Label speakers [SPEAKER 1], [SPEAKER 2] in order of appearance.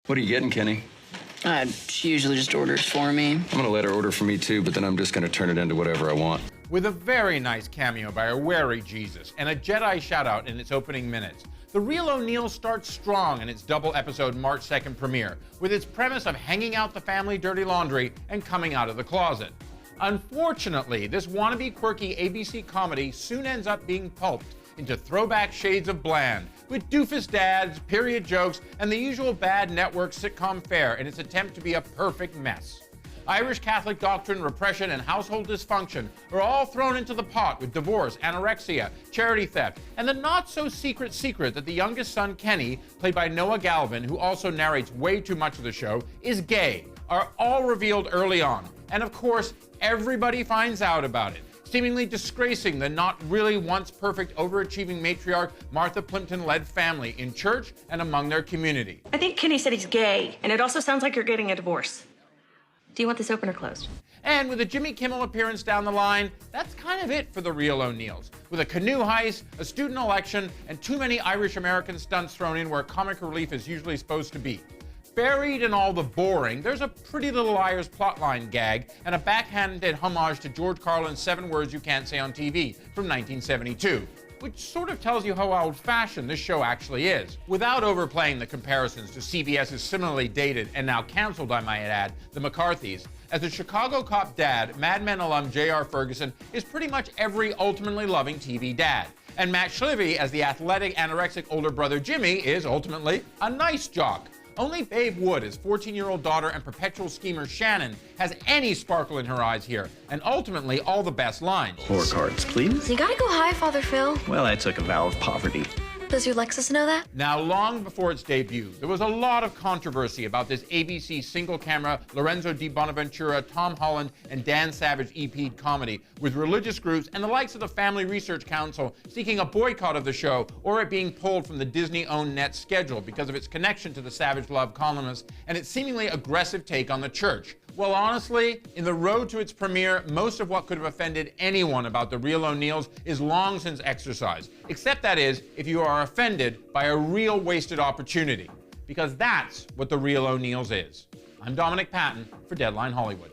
[SPEAKER 1] What are you getting, Kenny?
[SPEAKER 2] She usually just orders for me.
[SPEAKER 1] I'm gonna let her order for me too, but then I'm just gonna turn it into whatever I want.
[SPEAKER 3] With a very nice cameo by a wary Jesus and a Jedi shout-out in its opening minutes, The Real O'Neal starts strong in its double-episode March 2nd premiere, with its premise of hanging out the family dirty laundry and coming out of the closet. Unfortunately, this wannabe quirky ABC comedy soon ends up being pulped into throwback shades of bland, with doofus dads, period jokes, and the usual bad network sitcom fare in its attempt to be a perfect mess. Irish Catholic doctrine, repression, and household dysfunction are all thrown into the pot with divorce, anorexia, charity theft, and the not-so-secret secret that the youngest son, Kenny, played by Noah Galvin, who also narrates way too much of the show, is gay, are all revealed early on. And of course, everybody finds out about it, seemingly disgracing the not really once perfect overachieving matriarch Martha Plimpton-led family in church and among their community.
[SPEAKER 4] I think Kenny said he's gay, and it also sounds like you're getting a divorce. Do you want this open or closed?
[SPEAKER 3] And with a Jimmy Kimmel appearance down the line, that's kind of it for The Real O'Neals. With a canoe heist, a student election, and too many Irish-American stunts thrown in where comic relief is usually supposed to be. Buried in all the boring, there's a Pretty Little Liars plotline gag and a backhanded homage to George Carlin's 7 Words You Can't Say on TV from 1972. Which sort of tells you how old-fashioned this show actually is, without overplaying the comparisons to CBS's similarly dated and now canceled, I might add, The McCarthys. As a Chicago cop dad, Mad Men alum J.R. Ferguson is pretty much every ultimately loving TV dad. And Matt Schlivy, as the athletic, anorexic older brother Jimmy, is ultimately a nice jock. Only Babe Wood, his 14-year-old daughter and perpetual schemer Shannon, has any sparkle in her eyes here, and ultimately all the best lines.
[SPEAKER 5] 4 cards, please.
[SPEAKER 6] You gotta go high, Father Phil.
[SPEAKER 5] Well, I took a vow of poverty.
[SPEAKER 6] Does your Lexus know that?
[SPEAKER 3] Now, long before its debut, there was a lot of controversy about this ABC single-camera Lorenzo Di Bonaventura, Tom Holland, and Dan Savage EP'd comedy, with religious groups and the likes of the Family Research Council seeking a boycott of the show or it being pulled from the Disney-owned net schedule because of its connection to the Savage Love columnists and its seemingly aggressive take on the church. Well, honestly, in the road to its premiere, most of what could have offended anyone about The Real O'Neals is long since exercised. Except, that is, if you are offended by a real wasted opportunity. Because that's what The Real O'Neals is. I'm Dominic Patton for Deadline Hollywood.